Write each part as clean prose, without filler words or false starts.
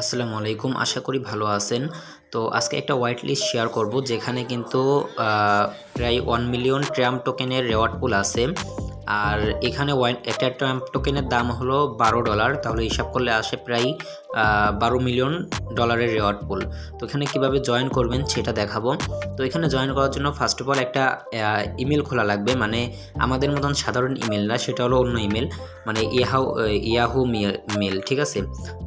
আসসালামু আলাইকুম, আশা করি ভালো আছেন। তো আজকে একটা হোয়াইট লিস্ট শেয়ার করব যেখানে কিন্তু প্রায় 1 মিলিয়ন ট্রাম্প টোকেনের রেওয়ার্ড পুল আছে। আর এখানে একটা ট্রাম্প টোকেনের দাম হলো $12, তাহলে হিসাব করলে আসে প্রায় 12 মিলিয়ন ডলারের রেওয়ার্ড পুল। তো এখানে কীভাবে জয়েন করবেন সেটা দেখাবো। তো এখানে জয়েন করার জন্য ফার্স্ট অফ অল একটা ইমেল খোলা লাগবে, মানে আমাদের মতন সাধারণ ইমেল না, সেটা হলো অন্য ইমেল, মানে ইয়াহু মেল, ঠিক আছে।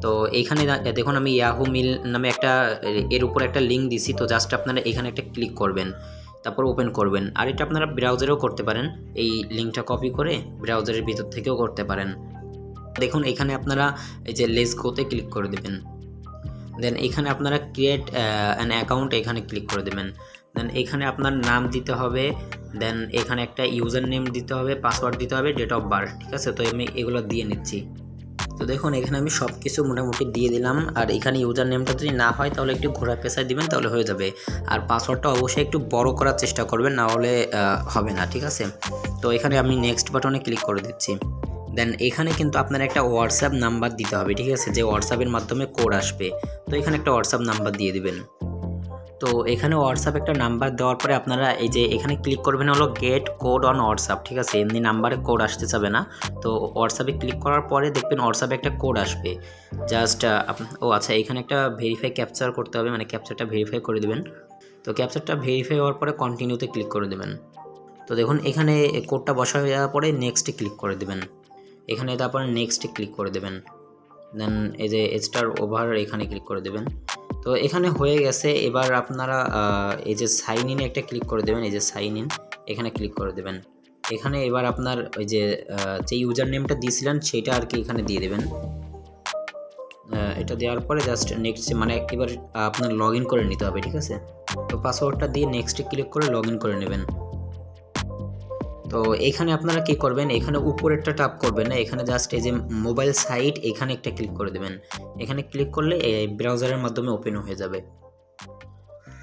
তো এইখানে দেখুন আমি ইয়াহু মিল নামে একটা এর উপর একটা লিঙ্ক দিছি। তো জাস্ট আপনারা এখানে একটা ক্লিক করবেন, তারপর ওপেন করবেন। আর এটা আপনারা ব্রাউজারেও করতে পারেন, এই লিঙ্কটা কপি করে ব্রাউজারের ভিতর থেকেও করতে পারেন। দেখুন এখানে আপনারা এই যে লেটস গোতে ক্লিক করে দেবেন। দেন এখানে আপনারা ক্রিয়েট অ্যান অ্যাকাউন্ট এখানে ক্লিক করে দেবেন। দেন এখানে আপনার নাম দিতে হবে, দেন এখানে একটা ইউজার নেম দিতে হবে, পাসওয়ার্ড দিতে হবে, ডেট অফ বার্থ, ঠিক আছে। তো আমি এগুলো দিয়ে নিচ্ছি। তো দেখুন এখানে আমি সব কিছু মোটামুটি দিয়ে দিলাম। আর এখানে ইউজার নেমটা যদি না হয় তাহলে একটু ঘোরা পেঁচায় দিবেন, তাহলে হয়ে যাবে। আর পাসওয়ার্ডটা অবশ্যই একটু বড় করার চেষ্টা করবেন, না হলে হবে না, ঠিক আছে। তো এখানে আমি নেক্সট বাটনে ক্লিক করে দিচ্ছি। দেন এখানে কিন্তু আপনার একটা হোয়াটসঅ্যাপ নাম্বার দিতে হবে, ঠিক আছে, যে হোয়াটসঅ্যাপের মাধ্যমে কোড আসবে। তো এখানে একটা হোয়াটসঅ্যাপ নাম্বার দিয়ে দিবেন। তো এখানে হোয়াটসঅ্যাপ একটা নাম্বার দেওয়ার পরে আপনারা এই যে এখানে ক্লিক করবেন হলো গেট কোড অন হোয়াটসঅ্যাপ, ঠিক আছে। এমনি নাম্বারে কোড আসতে যাবে না। তো হোয়াটসঅ্যাপে ক্লিক করার পরে দেখবেন হোয়াটসঅ্যাপে একটা কোড আসবে। জাস্ট আচ্ছা, এখানে একটা ভেরিফাই ক্যাপচার করতে হবে, মানে ক্যাপচারটা ভেরিফাই করে দেবেন। তো ক্যাপচারটা ভেরিফাই হওয়ার পরে কন্টিনিউতে ক্লিক করে দেবেন। তো দেখুন এখানে কোডটা বসা হয়ে যাওয়ার পরে নেক্সটে ক্লিক করে দেবেন। এখানে তারপরে নেক্সটে ক্লিক করে দেবেন। দেন এই যে স্টার ওভার এখানে ক্লিক করে দেবেন। তো এখানে হয়ে গেছে। এবার আপনারা এই যে সাইন ইনে একটা ক্লিক করে দেবেন। এই যে সাইন ইন এখানে ক্লিক করে দেবেন। এখানে এবার আপনার ওই যে ইউজার নেমটা দিয়েছিলেন সেটা আর কি এখানে দিয়ে দেবেন। এটা দেওয়ার পরে জাস্ট নেক্সট, মানে এবার আপনার লগ ইন করে নিতে হবে, ঠিক আছে। তো পাসওয়ার্ডটা দিয়ে নেক্সটে ক্লিক করে লগ ইন করে নেবেন। তো এখানে আপনারা কি করবেন, এখানে উপরেরটা টাপ করবেন না, এখানে জাস্ট এই যে মোবাইল সাইট এখানে একটা ক্লিক করে দেবেন। এখানে ক্লিক করলে এই ব্রাউজারের মাধ্যমে ওপেন হয়ে যাবে।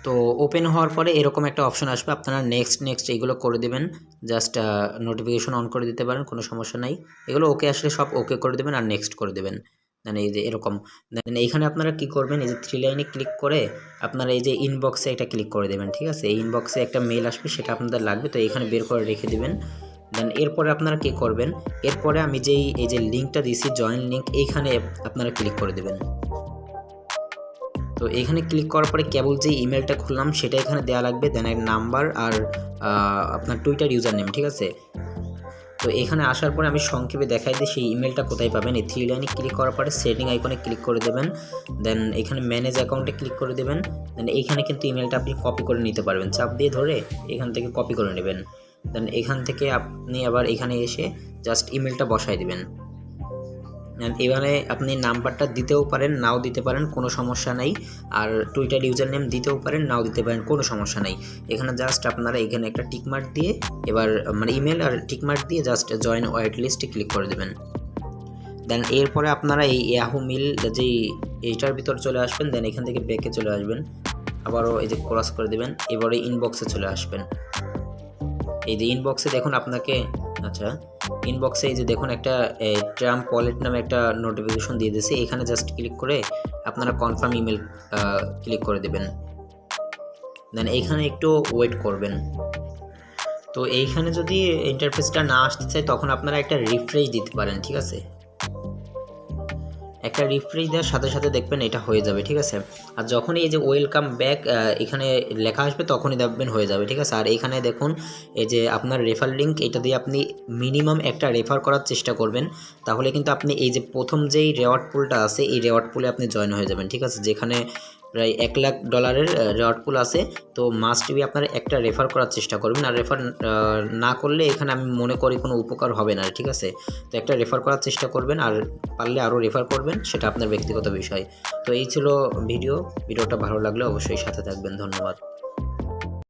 তো ওপেন হওয়ার পরে এরকম একটা অপশন আসবে, আপনারা নেক্সট এইগুলো করে দেবেন। জাস্ট নোটিফিকেশন অন করে দিতে পারেন, কোনো সমস্যা নাই। এগুলো ওকে আসলে সব ওকে করে দেবেন আর নেক্সট করে দেবেন। দেন এই যে এরকম, দেন এইখানে আপনারা কি করবেন, এই যে 3 লাইনে ক্লিক করে আপনারা এই যে ইনবক্সে এটা ক্লিক করে দেবেন, ঠিক আছে। এই ইনবক্সে একটা মেল আসবে, সেটা আপনাদের লাগবে, তো এখানে বের করে রেখে দেবেন। দেন এরপরে আপনারা কি করবেন, এরপরে আমি এই যে লিঙ্কটা দিয়েছি জয়েন লিঙ্ক, এইখানে আপনারা ক্লিক করে দেবেন। তো এখানে ক্লিক করার পরে কেবল যে ইমেলটা খুললাম সেটা এখানে দেওয়া লাগবে, দেন এক নাম্বার আর আপনার টুইটার ইউজার নেম, ঠিক আছে। তো এখানে আসার পরে আমি সংক্ষেপে দেখাই দিই সেই ইমেলটা কোথায় পাবেন। এই 3 লাইনে ক্লিক করার পরে সেটিং আইকনে ক্লিক করে দেবেন। দেন এখানে ম্যানেজ অ্যাকাউন্টে ক্লিক করে দেবেন। দেন এইখানে কিন্তু ইমেলটা আপনি কপি করে নিতে পারবেন, চাপ দিয়ে ধরে এখান থেকে কপি করে নেবেন। দেন এখান থেকে আপনি আবার এখানে এসে জাস্ট ইমেলটা বসাই দিবেন। এবারে আপনি নাম্বারটা দিতেও পারেন, নাও দিতে পারেন, কোনো সমস্যা নাই। আর টুইটার ইউজার নেম দিতেও পারেন, নাও দিতে পারেন, কোনো সমস্যা নাই। এখানে জাস্ট আপনারা এখানে একটা টিকমার্ক দিয়ে এবার মানে ইমেল আর টিকমার্ক দিয়ে জাস্ট জয়েন হোয়াইট লিস্টে ক্লিক করে দেবেন। দেন এরপরে আপনারা এই ইয়াহু মিল যেই এইটার ভিতর চলে আসবেন। দেন এখান থেকে ব্যাকে চলে আসবেন, আবারও এই যে ক্রস করে দেবেন। এবারে ইনবক্সে চলে আসবেন। এই যে ইনবক্সে দেখুন আপনাকে, আচ্ছা, ইনবক্সে এই যে দেখুন একটা ট্রাম্প ওয়ালেট নামে একটা নোটিফিকেশন দিয়ে দিয়েছে, এখানে জাস্ট ক্লিক করে আপনারা কনফার্ম ইমেল ক্লিক করে দেবেন। দেন এইখানে একটু ওয়েট করবেন। তো এইখানে যদি ইন্টারফেসটা না আসতে চায় তখন আপনারা একটা রিফ্রেশ দিতে পারেন, ঠিক আছে। একটা রিফ্রেশ দেওয়ার সাথে সাথে দেখবেন এটা হয়ে যাবে, ঠিক আছে। আর যখনই এই যে ওয়েলকাম ব্যাক এখানে লেখা আসবে তখনই দেখবেন হয়ে যাবে, ঠিক আছে। আর এখানে দেখুন এই যে আপনার রেফার লিঙ্ক, এটা দিয়ে আপনি মিনিমাম একটা রেফার করার চেষ্টা করবেন, তাহলে কিন্তু আপনি এই যে প্রথম যেই রেওয়ার্ড পুলটা আছে এই রেওয়ার্ড পুলে আপনি জয়েন হয়ে যাবেন, ঠিক আছে। যেখানে প্রায় $1,00,000 রেওয়ার্ড পুল আছে। তো মাস্ট বি আপনারা একটা রেফার করার চেষ্টা করবেন, আর রেফার না করলে এখানে আমি মনে করি কোনো উপকার হবে না, ঠিক আছে। তো একটা রেফার করার চেষ্টা করবেন, আর পারলে আরও রেফার করবেন, সেটা আপনার ব্যক্তিগত বিষয়। তো এই ছিল ভিডিওটা ভালো লাগলে অবশ্যই সাথে থাকবেন। ধন্যবাদ।